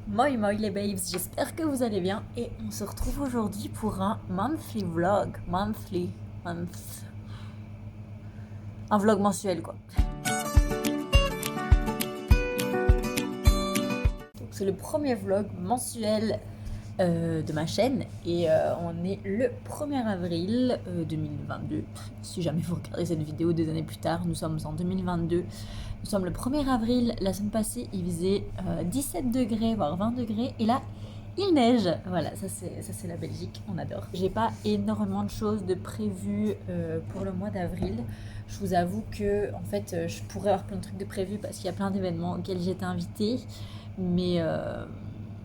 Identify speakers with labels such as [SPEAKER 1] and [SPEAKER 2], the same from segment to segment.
[SPEAKER 1] Moi moi les babes, j'espère que vous allez bien et on se retrouve aujourd'hui pour un monthly vlog, un vlog mensuel quoi. Donc c'est le premier vlog mensuel de ma chaîne et on est le 1er avril 2022. Si jamais vous regardez cette vidéo 2 années plus tard, nous sommes en 2022. Nous sommes le 1er avril, la semaine passée il faisait 17 degrés, voire 20 degrés, et là il neige. Voilà, ça c'est la Belgique, on adore. J'ai pas énormément de choses de prévues pour le mois d'avril. Je vous avoue que en fait je pourrais avoir plein de trucs de prévus parce qu'il y a plein d'événements auxquels j'ai été invitée, mais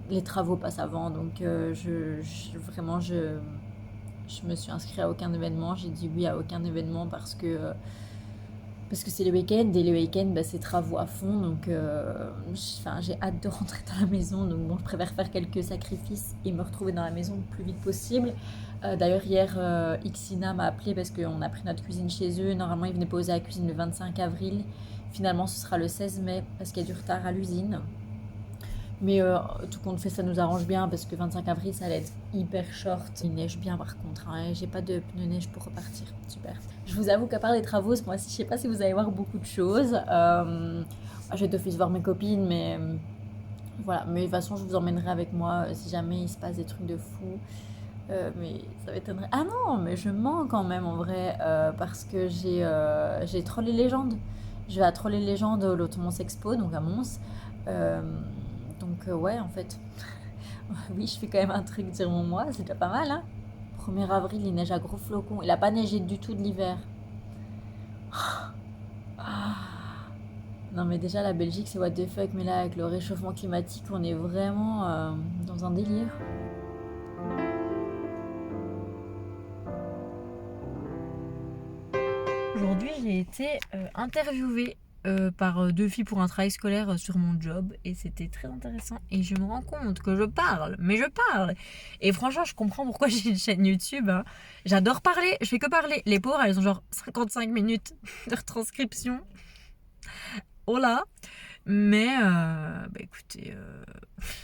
[SPEAKER 1] les travaux passent avant, donc vraiment je me suis inscrite à aucun événement, j'ai dit oui à aucun événement parce que c'est le week-end et le week-end c'est travaux à fond, donc j'ai hâte de rentrer dans la maison, donc bon je préfère faire quelques sacrifices et me retrouver dans la maison le plus vite possible. D'ailleurs hier Xina m'a appelé parce qu'on a pris notre cuisine chez eux, normalement ils venaient poser la cuisine le 25 avril, finalement ce sera le 16 mai parce qu'il y a du retard à l'usine. Mais tout compte fait, ça nous arrange bien parce que 25 avril, ça allait être hyper short. Il neige bien par contre, hein, j'ai pas de pneus neige pour repartir. Super. Je vous avoue qu'à part les travaux, ce mois-ci, je sais pas si vous allez voir beaucoup de choses. Je vais d'office voir mes copines, mais voilà. Mais de toute façon, je vous emmènerai avec moi si jamais il se passe des trucs de fou. Mais ça m'étonnerait. Ah non, mais je mens quand même en vrai parce que j'ai Troll et Légende. Je vais à Troll et Légende au Lotomons Expo, donc à Mons. Euh, donc ouais, en fait, oui, je fais quand même un truc sur mon mois, c'est déjà pas mal, hein. 1er avril, il neige à gros flocons. Il a pas neigé du tout de l'hiver. Ah. Non mais déjà la Belgique c'est what the fuck, mais là avec le réchauffement climatique on est vraiment dans un délire. Aujourd'hui j'ai été interviewée par 2 filles pour un travail scolaire sur mon job et c'était très intéressant et je me rends compte que je parle, mais je parle et franchement je comprends pourquoi j'ai une chaîne YouTube, hein. J'adore parler, je fais que parler. Les pauvres elles ont genre 55 minutes de retranscription, oh là. Mais écoutez,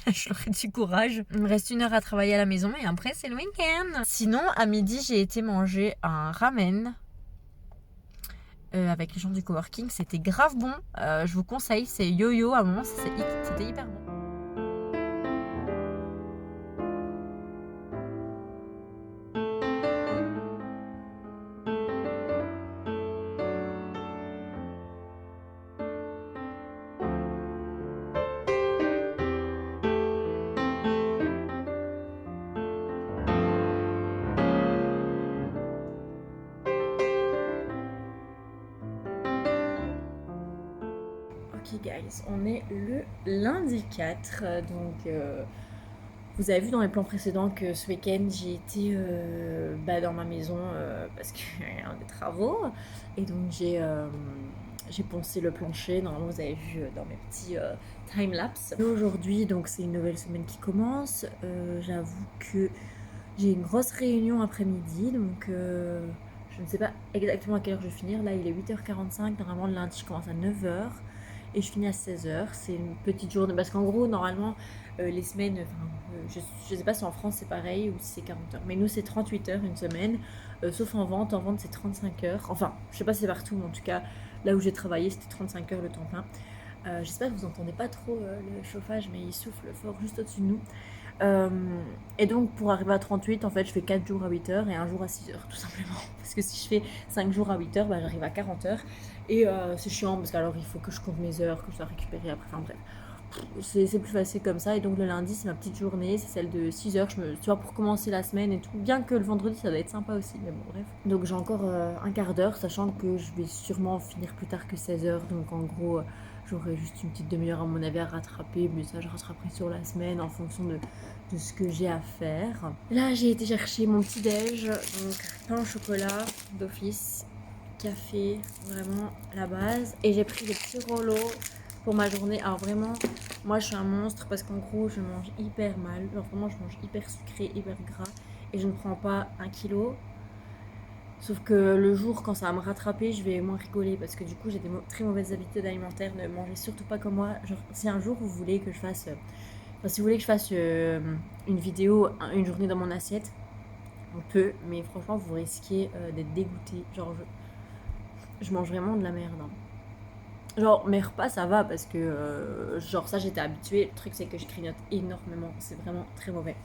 [SPEAKER 1] je leur ai du courage. Il me reste 1 heure à travailler à la maison et après c'est le week-end. Sinon à midi j'ai été manger un ramen avec les gens du coworking, c'était grave bon. Je vous conseille, c'est Yo-Yo à un moment, c'était hyper bon. Ok guys, on est le lundi 4, donc vous avez vu dans les plans précédents que ce week-end j'ai été dans ma maison parce qu'il y a des travaux et donc j'ai poncé le plancher. Normalement vous avez vu dans mes petits time-lapse. Aujourd'hui donc c'est une nouvelle semaine qui commence. J'avoue que j'ai une grosse réunion après-midi, donc je ne sais pas exactement à quelle heure je vais finir. Là il est 8h45, normalement le lundi je commence à 9h et je finis à 16h. C'est une petite journée parce qu'en gros normalement les semaines, je sais pas si en France c'est pareil ou si c'est 40 heures, mais nous c'est 38 heures une semaine, sauf en vente c'est 35 heures, enfin je sais pas si c'est partout, mais en tout cas là où j'ai travaillé c'était 35 heures le temps plein. J'espère que vous entendez pas trop le chauffage, mais il souffle fort juste au-dessus de nous. Et donc pour arriver à 38 en fait je fais 4 jours à 8 heures et un jour à 6 heures tout simplement, parce que si je fais 5 jours à 8 heures j'arrive à 40 heures et c'est chiant parce qu'alors il faut que je compte mes heures, que je dois récupérer après, enfin bref c'est plus facile comme ça. Et donc le lundi c'est ma petite journée, c'est celle de 6 heures, tu vois, pour commencer la semaine et tout, bien que le vendredi ça doit être sympa aussi, mais bon bref. Donc j'ai encore un quart d'heure, sachant que je vais sûrement finir plus tard que 16 heures, donc en gros j'aurai juste une petite demi-heure à mon avis à rattraper, mais ça je rattraperai sur la semaine en fonction de ce que j'ai à faire. Là j'ai été chercher mon petit déj, donc pain au chocolat d'office, café, vraiment la base, et j'ai pris des petits rouleaux pour ma journée. Alors vraiment moi je suis un monstre parce qu'en gros je mange hyper mal, genre vraiment je mange hyper sucré, hyper gras et je ne prends pas 1 kilo. Sauf que le jour quand ça va me rattraper je vais moins rigoler parce que du coup j'ai des très mauvaises habitudes alimentaires. Ne mangez surtout pas comme moi. Genre si un jour vous voulez que je fasse si vous voulez que je fasse une vidéo, une journée dans mon assiette, on peut, mais franchement, vous risquez d'être dégoûté. Genre, je mange vraiment de la merde. Hein. Genre, mes repas, ça va parce que, genre, ça, j'étais habituée. Le truc, c'est que je grignote énormément. C'est vraiment très mauvais.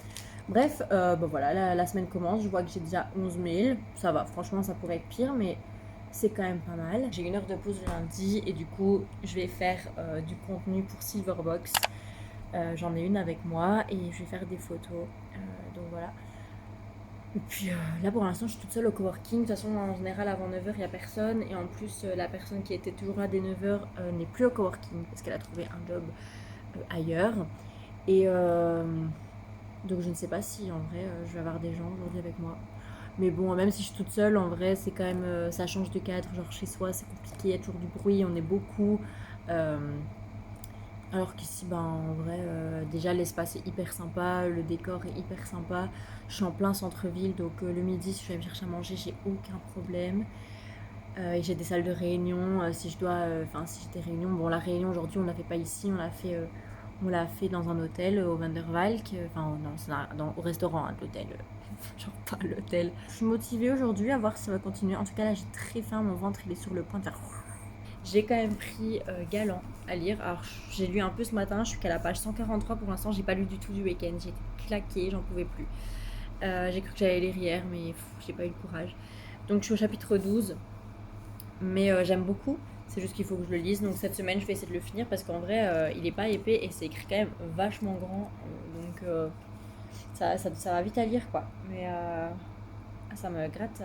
[SPEAKER 1] Bref, bah voilà, la semaine commence. Je vois que j'ai déjà 11 mails. Ça va, franchement, ça pourrait être pire, mais c'est quand même pas mal. J'ai une heure de pause le lundi et du coup, je vais faire du contenu pour Silverbox. J'en ai une avec moi et je vais faire des photos. Donc voilà. Et puis là pour l'instant je suis toute seule au coworking. De toute façon en général avant 9h il n'y a personne. Et en plus la personne qui était toujours là dès 9h n'est plus au coworking parce qu'elle a trouvé un job ailleurs. Et donc je ne sais pas si en vrai je vais avoir des gens aujourd'hui avec moi. Mais bon, même si je suis toute seule, en vrai, c'est quand même, ça change de cadre. Genre chez soi, c'est compliqué, il y a toujours du bruit, on est beaucoup. Alors qu'ici, ben, en vrai, déjà l'espace est hyper sympa, le décor est hyper sympa. Je suis en plein centre-ville, donc le midi, si je vais me chercher à manger, j'ai aucun problème. Et j'ai des salles de réunion, si je dois, enfin, si j'ai des réunions. Bon, la réunion aujourd'hui, on ne l'a fait pas ici, on l'a fait dans un hôtel au Van der Valk, enfin, au restaurant hein, de l'hôtel. Genre pas à l'hôtel. Je suis motivée aujourd'hui à voir si ça va continuer. En tout cas, là, j'ai très faim, mon ventre il est sur le point de faire. J'ai quand même pris Galant à lire. Alors, j'ai lu un peu ce matin, je suis qu'à la page 143 pour l'instant, j'ai pas lu du tout du week-end. J'ai été claquée, j'en pouvais plus. J'ai cru que j'allais lire hier, mais j'ai pas eu le courage. Donc, je suis au chapitre 12, mais j'aime beaucoup. C'est juste qu'il faut que je le lise. Donc, cette semaine, je vais essayer de le finir parce qu'en vrai, il est pas épais et c'est écrit quand même vachement grand. Donc, ça va vite à lire, quoi. Mais ça me gratte.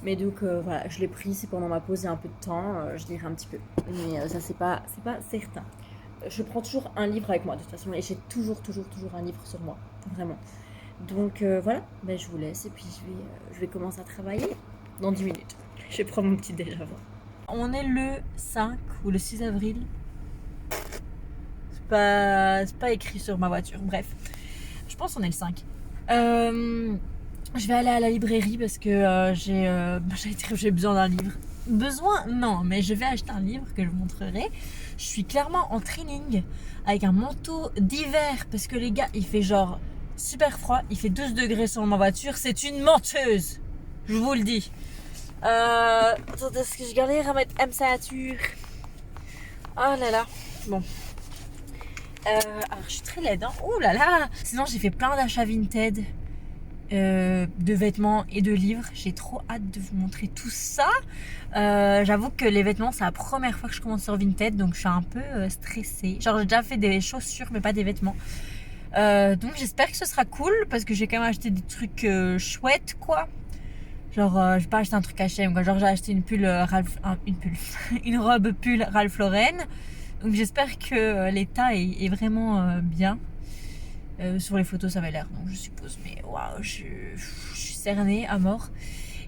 [SPEAKER 1] Mais donc voilà, je l'ai pris, c'est pendant ma pause, il y a un peu de temps, je lirai un petit peu. Mais ça, c'est pas certain. Je prends toujours un livre avec moi de toute façon, et j'ai toujours un livre sur moi, vraiment. Donc voilà, ben, je vous laisse, et puis je vais commencer à travailler dans 10 minutes. Je vais prendre mon petit déj avant. On est le 5 ou le 6 avril. C'est pas écrit sur ma voiture, bref. Je pense qu'on est le 5. Je vais aller à la librairie parce que j'ai besoin d'un livre. Besoin? Non, mais je vais acheter un livre que je vous montrerai. Je suis clairement en training avec un manteau d'hiver parce que les gars, il fait genre super froid. Il fait 12 degrés sur ma voiture. C'est une menteuse. Je vous le dis. Attendez, est-ce que je galère à mettre M ceinture? Oh là là. Bon. Alors je suis très laide. Hein. Oh là là. Sinon j'ai fait plein d'achats Vinted. De vêtements et de livres. J'ai trop hâte de vous montrer tout ça. J'avoue que les vêtements, c'est la première fois que je commence sur Vinted, donc je suis un peu stressée. Genre, j'ai déjà fait des chaussures, mais pas des vêtements. Donc, j'espère que ce sera cool parce que j'ai quand même acheté des trucs chouettes, quoi. Genre, j'ai pas acheté un truc H&M, quoi. Genre, j'ai acheté une robe pull Ralph Lauren. Donc, j'espère que l'état est vraiment bien. Sur les photos ça avait l'air donc je suppose, mais waouh, je suis cernée à mort.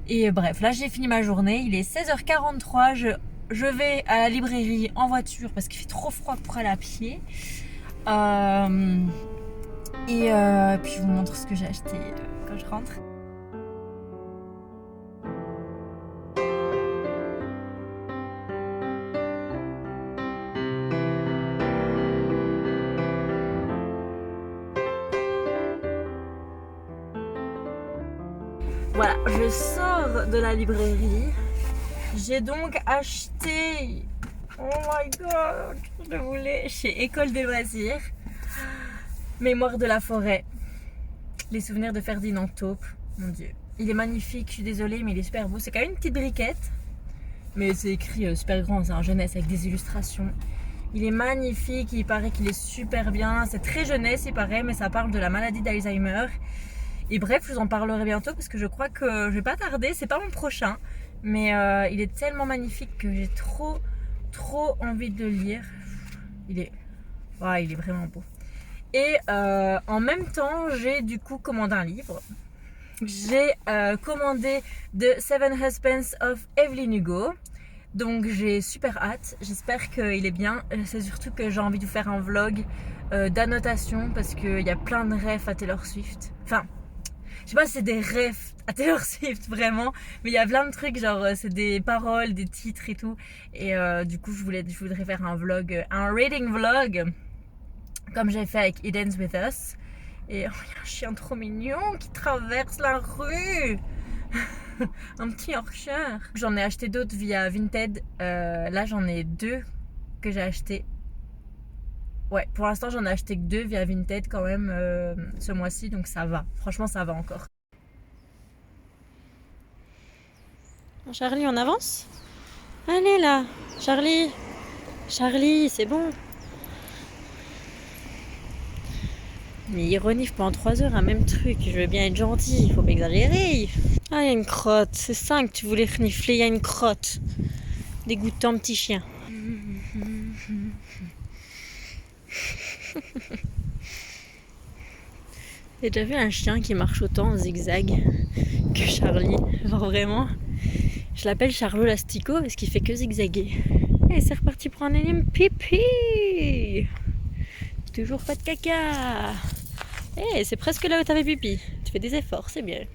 [SPEAKER 1] Et bref, là j'ai fini ma journée, il est 16h43, je vais à la librairie en voiture parce qu'il fait trop froid pour aller à pied. Puis je vous montre ce que j'ai acheté quand je rentre. Voilà, je sors de la librairie. J'ai donc acheté, oh my god, je voulais, chez École des loisirs, Mémoire de la forêt, les souvenirs de Ferdinand Taupe. Mon dieu, il est magnifique, je suis désolée, mais il est super beau. C'est quand même une petite briquette, mais c'est écrit super grand, c'est un jeunesse avec des illustrations. Il est magnifique, il paraît qu'il est super bien. C'est très jeunesse, il paraît, mais ça parle de la maladie d'Alzheimer. Et bref, je vous en parlerai bientôt parce que je crois que je vais pas tarder. C'est pas mon prochain, mais il est tellement magnifique que j'ai trop envie de le lire. Il est vraiment beau. Et en même temps, j'ai du coup commandé un livre. J'ai commandé The Seven Husbands of Evelyn Hugo. Donc j'ai super hâte, j'espère qu'il est bien. C'est surtout que j'ai envie de vous faire un vlog d'annotation parce qu'il y a plein de refs à Taylor Swift. Enfin, je sais pas si c'est des refs à Taylor Swift vraiment, mais il y a plein de trucs, genre c'est des paroles, des titres et tout. Et du coup je voudrais faire un vlog, un reading vlog comme j'ai fait avec Eden's With Us. Et oh, il y a un chien trop mignon qui traverse la rue. Un petit Yorkshire. J'en ai acheté d'autres via Vinted. Là, j'en ai 2 que j'ai acheté. Ouais, pour l'instant, j'en ai acheté que 2 via Vinted quand même ce mois-ci, donc ça va. Franchement, ça va encore.
[SPEAKER 2] Charlie, on avance? Allez là, Charlie. Charlie, c'est bon. Mais il renifle pendant 3 heures un même truc. Je veux bien être gentil, il faut pas exagérer. Ah, il y a une crotte. C'est ça que tu voulais renifler, il y a une crotte. Dégoûtant petit chien. J'ai déjà vu un chien qui marche autant en zigzag que Charlie. Genre vraiment. Je l'appelle Charlot l'Astico parce qu'il fait que zigzaguer. Et c'est reparti pour un énième pipi. Toujours pas de caca. Eh, c'est presque là où t'avais pipi. Tu fais des efforts, c'est bien.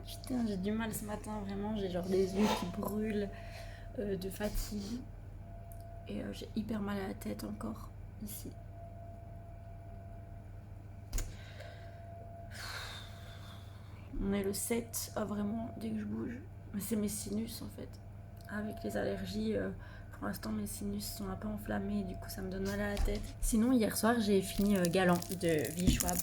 [SPEAKER 1] Putain, j'ai du mal ce matin, vraiment. J'ai genre des yeux qui brûlent de fatigue. Et j'ai hyper mal à la tête encore, ici. On est le 7, ah vraiment, dès que je bouge. Mais c'est mes sinus en fait. Avec les allergies, pour l'instant mes sinus sont un peu enflammés, du coup ça me donne mal à la tête. Sinon hier soir j'ai fini Galant de V. Schwab.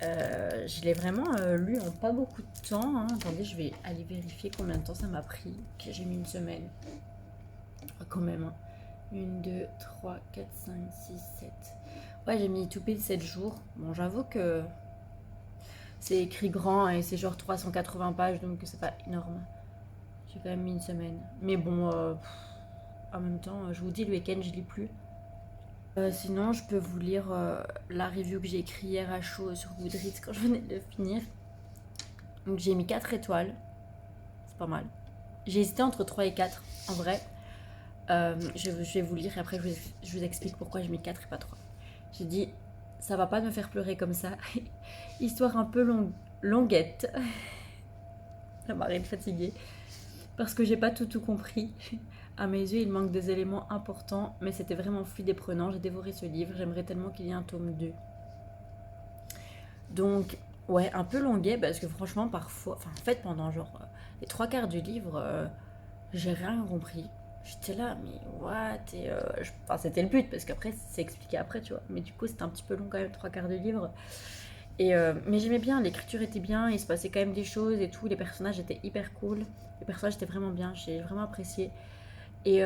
[SPEAKER 1] Je l'ai vraiment lu en pas beaucoup de temps. Hein. Attendez, je vais aller vérifier combien de temps ça m'a pris. Que j'ai mis une semaine. Quand même. Hein. 1, 2, 3, 4, 5, 6, 7. Ouais, j'ai mis tout pile 7 jours. Bon, j'avoue que c'est écrit grand et c'est genre 380 pages, donc c'est pas énorme. J'ai quand même mis une semaine. Mais bon, en même temps, je vous dis, le week-end, je lis plus. Sinon, je peux vous lire la review que j'ai écrite hier à chaud sur Goodreads quand je venais de finir. Donc j'ai mis 4 étoiles. C'est pas mal. J'ai hésité entre 3 et 4, en vrai. Je vais vous lire et après je vous explique pourquoi j'ai mis 4 et pas 3. J'ai dit, ça va pas me faire pleurer comme ça. Histoire un peu longuette. Ça m'arrête fatiguée. Parce que j'ai pas tout compris. À mes yeux, il manque des éléments importants, mais c'était vraiment fluide et prenant. J'ai dévoré ce livre. J'aimerais tellement qu'il y ait un tome 2. Donc, ouais, un peu longuet parce que franchement, parfois, enfin, en fait, pendant genre les 3 quarts du livre, j'ai rien compris. J'étais là, mais what? Et enfin, c'était le but parce qu'après, c'est expliqué après, tu vois. Mais du coup, c'était un petit peu long quand même, 3 quarts du livre. Et mais j'aimais bien, l'écriture était bien, il se passait quand même des choses et tout. Les personnages étaient hyper cool. Les personnages étaient vraiment bien, j'ai vraiment apprécié. Et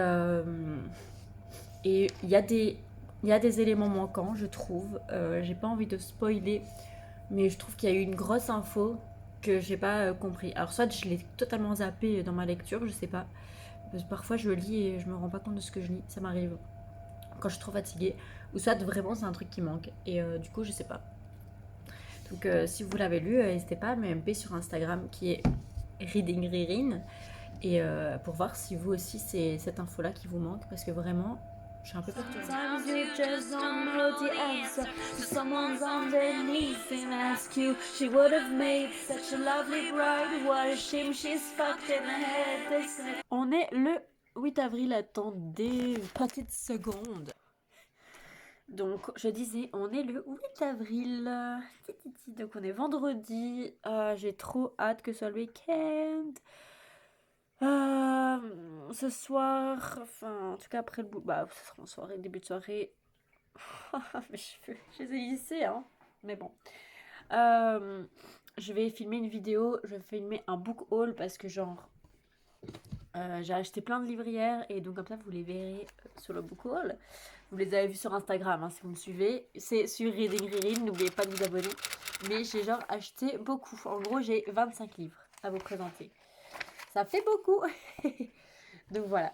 [SPEAKER 1] et il y a des éléments manquants, je trouve. J'ai pas envie de spoiler, mais je trouve qu'il y a eu une grosse info que j'ai pas compris. Alors soit je l'ai totalement zappé dans ma lecture, je sais pas. Parce que parfois je lis et je me rends pas compte de ce que je lis, ça m'arrive quand je suis trop fatiguée. Ou soit vraiment c'est un truc qui manque. Et du coup je sais pas. Donc si vous l'avez lu, n'hésitez pas à me MP sur Instagram qui est Reading Ririn. Et pour voir si vous aussi c'est cette info là qui vous manque. Parce que vraiment, je suis un peu perturbée.
[SPEAKER 2] Sometimes you just don't know the answer. Someone's on their knees and ask you. She would have made such a lovely bride. What a shame she's fucked in the head. They say. On est le 8 avril, attendez une petite seconde. Donc, je disais, on est le 8 avril. Donc, on est vendredi. J'ai trop hâte que ce soit le week-end. Ce soir, enfin, en tout cas après le bout, bah, ce sera en soirée, début de soirée. Mes cheveux, je les ai lissés, hein. Mais bon. Je vais filmer une vidéo, je vais filmer un book haul parce que, genre, j'ai acheté plein de livres hier et donc, comme ça, vous les verrez sur le book haul. Vous les avez vus sur Instagram, hein, si vous me suivez. C'est sur Reading Ririn, n'oubliez pas de vous abonner. Mais j'ai, genre, acheté beaucoup. En gros, j'ai 25 livres à vous présenter. Ça fait beaucoup. Donc voilà.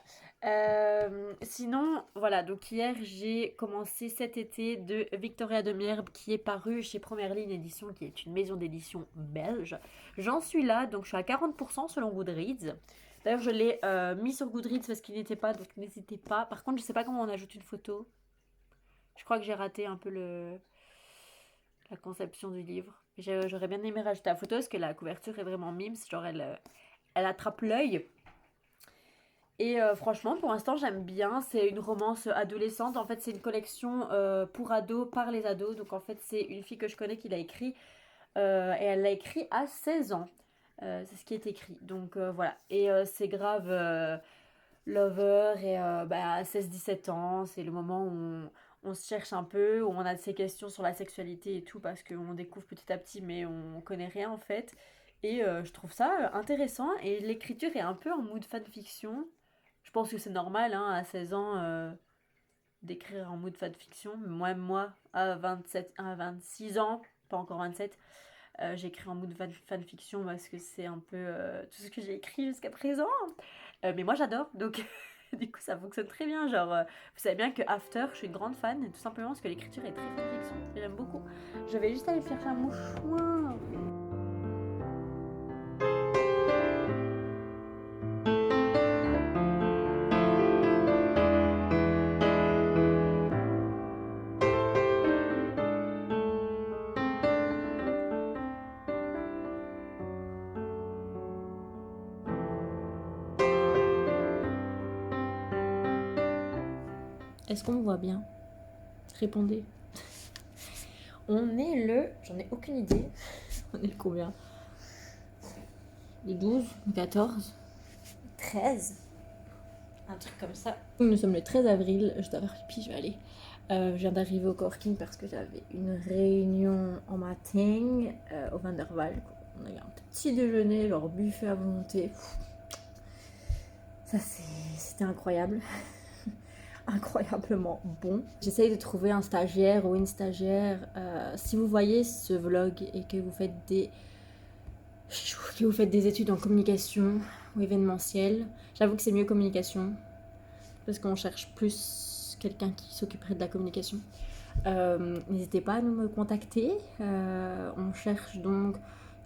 [SPEAKER 2] Sinon, voilà, donc hier j'ai commencé cet été de Victoria de Mierbe qui est paru chez Première Ligne Édition, qui est une maison d'édition belge. J'en suis là, donc je suis à 40% selon Goodreads. D'ailleurs, je l'ai mis sur Goodreads parce qu'il n'était pas, donc n'hésitez pas. Par contre, je sais pas comment on ajoute une photo. Je crois que j'ai raté un peu la conception du livre. J'aurais bien aimé rajouter la photo parce que la couverture est vraiment mimes, genre elle attrape l'œil. Et franchement, pour l'instant, j'aime bien. C'est une romance adolescente. En fait, c'est une collection pour ados, par les ados. Donc, en fait, c'est une fille que je connais qui l'a écrit. Et elle l'a écrit à 16 ans. C'est ce qui est écrit. Donc, voilà. Et c'est grave lover. Et à 16-17 ans, c'est le moment où on se cherche un peu, où on a ces questions sur la sexualité et tout, parce qu'on découvre petit à petit, mais on connaît rien, en fait. Et je trouve ça intéressant. Et l'écriture est un peu en mood fanfiction. Je pense que c'est normal, hein, à 16 ans, d'écrire en mood fanfiction. Moi, à 27, à 26 ans, pas encore 27, j'écris en mood fanfiction parce que c'est un peu tout ce que j'ai écrit jusqu'à présent. Mais moi, j'adore, donc du coup, ça fonctionne très bien. Genre, vous savez bien que After, je suis une grande fan, tout simplement parce que l'écriture est très fanfiction. Et j'aime beaucoup. Je vais juste aller chercher un mouchoir.
[SPEAKER 1] Est-ce qu'on me voit bien? Répondez. On est le... J'en ai aucune idée. On est le combien? Le 12, le 14, 13, un truc comme ça. Nous sommes le 13 avril, je dois faire pipi, je vais aller. Je viens d'arriver au coworking parce que j'avais une réunion en matin au Van der Valk. On a eu un petit déjeuner, leur buffet à volonté. Ça, c'était incroyable. Incroyablement bon. J'essaye de trouver un stagiaire ou une stagiaire. Si vous voyez ce vlog et que vous faites des études en communication ou événementiel, j'avoue que c'est mieux communication parce qu'on cherche plus quelqu'un qui s'occuperait de la communication. N'hésitez pas à nous contacter. On cherche donc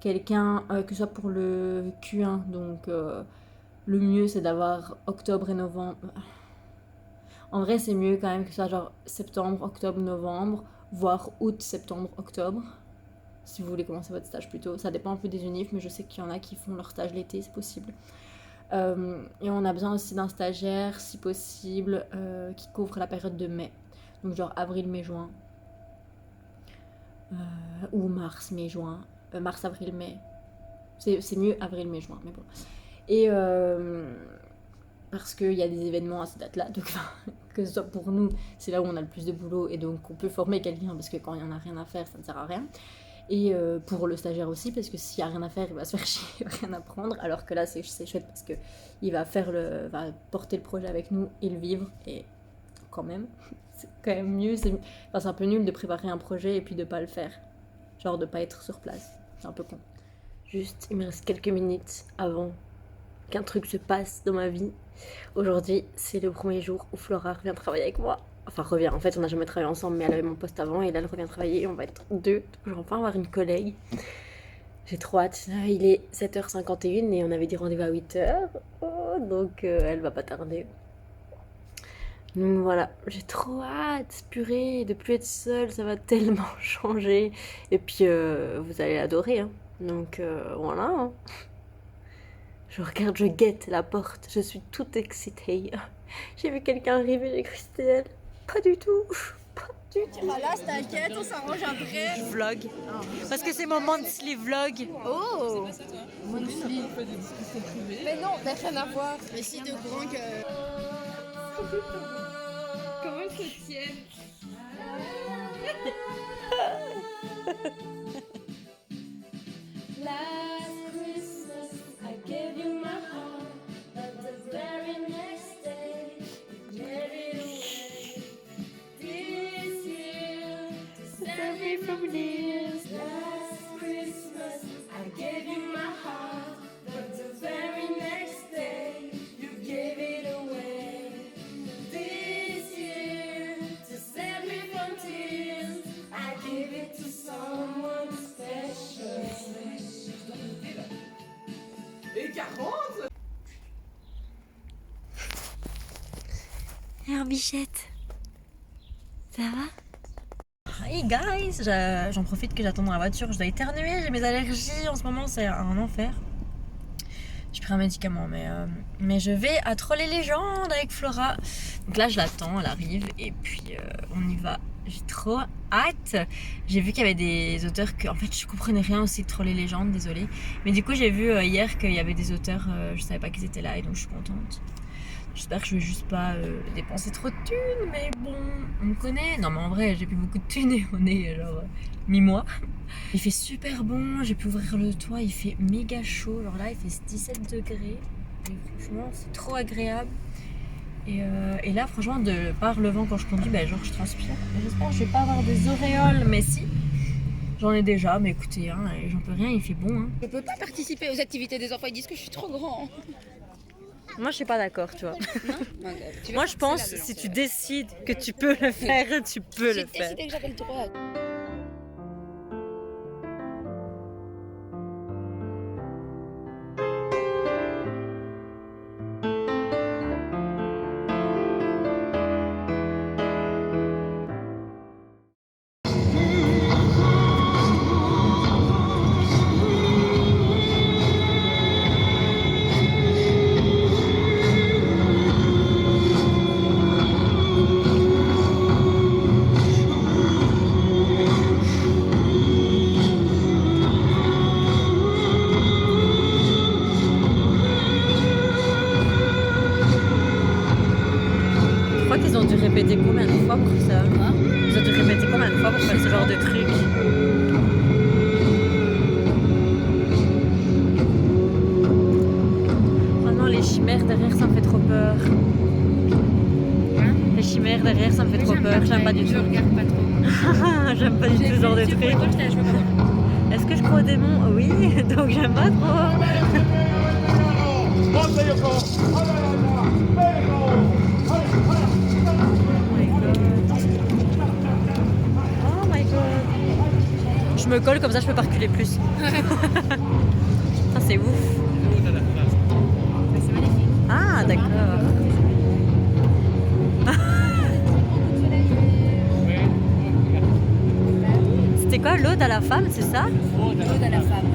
[SPEAKER 1] quelqu'un, que ce soit pour le Q1, donc le mieux c'est d'avoir octobre et novembre. En vrai, c'est mieux quand même que ça, genre septembre, octobre, novembre, voire août, septembre, octobre. Si vous voulez commencer votre stage plus tôt. Ça dépend un peu des unifs, mais je sais qu'il y en a qui font leur stage l'été, c'est possible. Et on a besoin aussi d'un stagiaire, si possible, qui couvre la période de mai. Donc genre avril, mai, juin. Ou mars, mai, juin. Mars, avril, mai. C'est mieux avril, mai, juin, mais bon. Et parce qu'il y a des événements à ces dates-là, donc que ce soit pour nous, c'est là où on a le plus de boulot, et donc on peut former quelqu'un, parce que quand il n'y en a rien à faire, ça ne sert à rien. Et pour le stagiaire aussi, parce que s'il n'y a rien à faire, il va se faire chier, il va rien apprendre, alors que là c'est chouette parce qu'il va porter le projet avec nous et le vivre, et quand même, c'est quand même mieux, c'est un peu nul de préparer un projet et puis de pas le faire, genre de pas être sur place, c'est un peu con. Juste, il me reste quelques minutes avant qu'un truc se passe dans ma vie. Aujourd'hui, c'est le premier jour où Flora revient travailler avec moi. Enfin, revient. En fait, on n'a jamais travaillé ensemble, mais elle avait mon poste avant et là, elle revient travailler et on va être deux. Donc, je vais enfin avoir une collègue. J'ai trop hâte. Il est 7h51 et on avait dit rendez-vous à 8h. Oh, donc, elle va pas tarder. Donc voilà, j'ai trop hâte, purée, de plus être seule, ça va tellement changer. Et puis, vous allez l'adorer, hein. Donc, voilà, hein. Je regarde, je guette la porte, je suis toute excitée. J'ai vu quelqu'un arriver, j'ai cru que c'était elle. Pas du tout. Pas du tout.
[SPEAKER 3] Là, t'inquiète, on s'arrange après.
[SPEAKER 2] Je vlog. Parce que c'est mon monthly vlog.
[SPEAKER 3] Oh Monthly. Mais non, t'as rien à voir. Mais si, de courant que...
[SPEAKER 1] Comment elle se tient?
[SPEAKER 2] Last Christmas, I gave you my heart, but the very next day, you gave it away. This year, to save me from tears. Last Christmas, I gave you my heart, but the very next day, you gave it away.
[SPEAKER 1] Bonsoir Bichette. Ça va? Hey guys, j'en profite que j'attends dans la voiture, je dois éternuer, j'ai mes allergies en ce moment, c'est un enfer. J'ai pris un médicament, mais je vais à Troller Légende avec Flora. Donc là, je l'attends, elle arrive, et puis on y va. J'ai trop hâte. J'ai vu qu'il y avait des auteurs que, en fait, je comprenais rien aussi de Troller Légende, désolée. Mais du coup, j'ai vu hier qu'il y avait des auteurs, je savais pas qu'ils étaient là, et donc je suis contente. J'espère que je vais juste pas dépenser trop de thunes, mais bon, on me connaît. Non, mais en vrai, j'ai plus beaucoup de thunes et on est genre mi-mois. Il fait super bon, j'ai pu ouvrir le toit, il fait méga chaud. Genre là, il fait 17 degrés. Et franchement, c'est trop agréable. Et là, franchement, par le vent quand je conduis, genre je transpire. J'espère que je vais pas avoir des auréoles, mais si. J'en ai déjà, mais écoutez, hein, j'en peux rien, il fait bon. Hein.
[SPEAKER 3] Je peux pas participer aux activités des enfants, ils disent que je suis trop grand.
[SPEAKER 1] Moi, je suis pas d'accord, tu vois.
[SPEAKER 3] Non
[SPEAKER 1] Moi, je pense si tu décides que tu peux le faire, tu peux le faire.
[SPEAKER 3] J'ai décidé que j'avais le droit.
[SPEAKER 1] Je crois qu'ils ont dû répéter combien de fois pour ça? Ils ont dû répéter combien de fois pour faire ce genre de truc? Oh non, les chimères derrière, ça me fait trop peur. Les chimères derrière, ça me fait trop peur. J'aime pas du tout.
[SPEAKER 3] Je regarde pas trop.
[SPEAKER 1] J'aime pas du tout ce genre de truc. Est-ce que je crois aux démons? Oui, donc j'aime pas trop. Oh my god. Je me colle comme ça, je peux pas reculer plus. Ça c'est ouf.
[SPEAKER 3] C'est magnifique.
[SPEAKER 1] Ah d'accord. C'était quoi l'ode à la femme, c'est ça?
[SPEAKER 3] L'ode à la femme.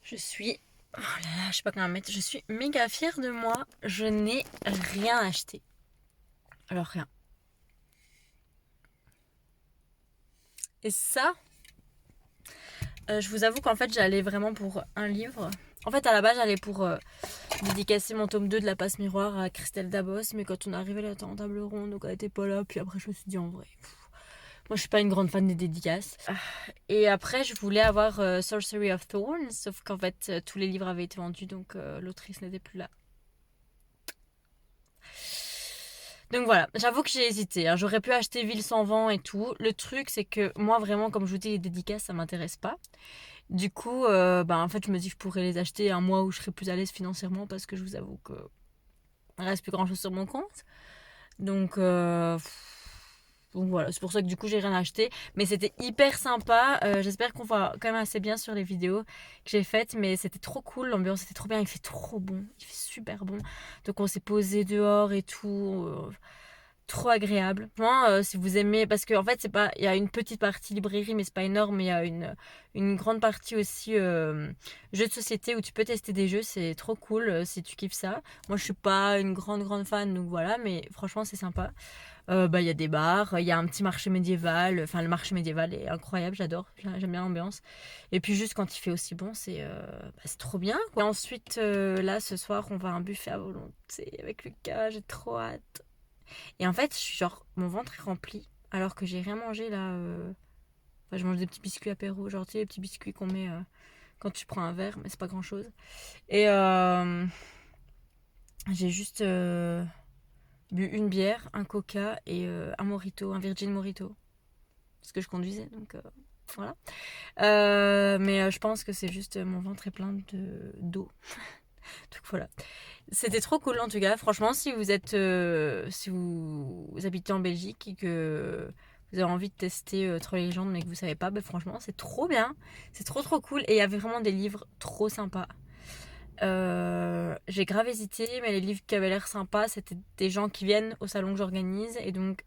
[SPEAKER 1] Je suis... Oh là là, je sais pas comment mettre. Je suis méga fière de moi. Je n'ai rien acheté. Alors rien. Et ça... je vous avoue qu'en fait j'allais vraiment pour un livre. En fait à la base j'allais pour dédicacer mon tome 2 de la passe miroir à Christelle Dabos. Mais quand on est arrivé là, elle était en table ronde, donc elle était pas là. Puis après je me suis dit en vrai... Moi, je suis pas une grande fan des dédicaces. Et après, je voulais avoir Sorcery of Thorns, sauf qu'en fait, tous les livres avaient été vendus, donc l'autrice n'était plus là. Donc voilà, j'avoue que j'ai hésité. Hein. J'aurais pu acheter Ville sans vent et tout. Le truc, c'est que moi, vraiment, comme je vous dis, les dédicaces, ça m'intéresse pas. Du coup, en fait, je me dis que je pourrais les acheter un mois où je serais plus à l'aise financièrement, parce que je vous avoue que il reste plus grand chose sur mon compte. Donc voilà, c'est pour ça que du coup j'ai rien acheté. Mais c'était hyper sympa. J'espère qu'on voit quand même assez bien sur les vidéos que j'ai faites. Mais c'était trop cool, l'ambiance était trop bien. Il fait trop bon, il fait super bon. Donc on s'est posé dehors et tout. Trop agréable. Vraiment, si vous aimez, parce qu'en fait c'est pas, il y a une petite partie librairie mais c'est pas énorme. Mais il y a une grande partie aussi jeux de société où tu peux tester des jeux. C'est trop cool si tu kiffes ça. Moi je suis pas une grande fan, donc voilà. Mais franchement c'est sympa. Il y a des bars, il y a un petit marché médiéval. Enfin, le marché médiéval est incroyable, j'adore, j'aime bien l'ambiance. Et puis juste quand il fait aussi bon, c'est trop bien, quoi. Et ensuite, là, ce soir, on va à un buffet à volonté avec Lucas, j'ai trop hâte. Et en fait, je suis genre, mon ventre est rempli, alors que j'ai rien mangé là. Enfin, je mange des petits biscuits apéro, genre tu sais, les petits biscuits qu'on met quand tu prends un verre, mais c'est pas grand chose. Et j'ai juste bu une bière, un coca et un mojito, un Virgin Mojito. Parce que je conduisais, donc voilà. Mais je pense que c'est juste mon ventre est plein d'eau. Donc voilà. C'était trop cool en tout cas. Franchement, si vous habitez en Belgique et que vous avez envie de tester Troll et Légende mais que vous savez pas, franchement, c'est trop bien. C'est trop cool. Et il y avait vraiment des livres trop sympas. J'ai grave hésité, mais les livres qui avaient l'air sympas, c'était des gens qui viennent au salon que j'organise. Et donc,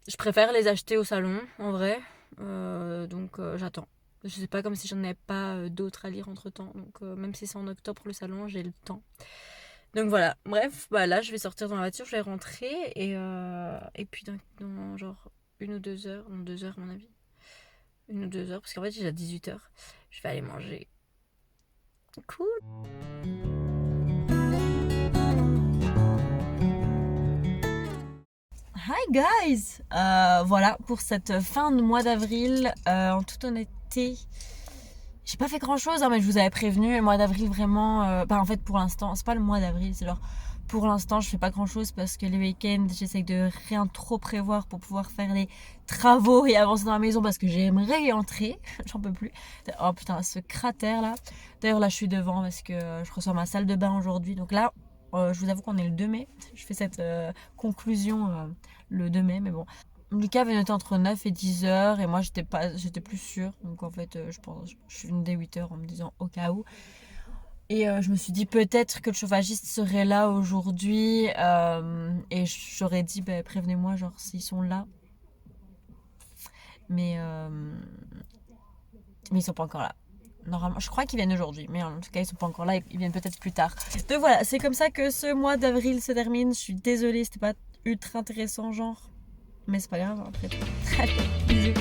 [SPEAKER 1] je préfère les acheter au salon, en vrai. Donc, j'attends. Je sais pas, comme si j'en avais pas d'autres à lire entre temps. Donc, même si c'est en octobre le salon, j'ai le temps. Donc voilà. Bref, là, je vais sortir dans la voiture, je vais rentrer. Et puis, dans genre 1 ou 2 heures, non, 2 heures à mon avis. 1 ou 2 heures, parce qu'en fait, j'ai déjà 18h. Je vais aller manger. Cool. Hi guys, voilà pour cette fin de mois d'avril. En toute honnêteté, j'ai pas fait grand chose, mais je vous avais prévenu. Le mois d'avril vraiment, en fait pour l'instant, c'est pas le mois d'avril, c'est genre pour l'instant je fais pas grand chose parce que les week-ends j'essaie de rien trop prévoir pour pouvoir faire les travaux et avancer dans la maison parce que j'aimerais y entrer. J'en peux plus. Oh putain, ce cratère là. D'ailleurs là je suis devant parce que je reçois ma salle de bain aujourd'hui. Donc là, je vous avoue qu'on est le 2 mai. Je fais cette conclusion le 2 mai, mais bon. Lucas avait noté entre 9 et 10 heures et moi j'étais plus sûre. Donc en fait, je suis venue dès 8 heures en me disant au cas où. Et je me suis dit peut-être que le chauffagiste serait là aujourd'hui. Et j'aurais dit prévenez-moi genre s'ils sont là. Mais ils sont pas encore là. Normalement, je crois qu'ils viennent aujourd'hui, mais en tout cas, ils sont pas encore là, ils viennent peut-être plus tard. Donc voilà, c'est comme ça que ce mois d'avril se termine. Je suis désolée, c'était pas ultra intéressant, genre. Mais c'est pas grave, après tout. Allez, bisous.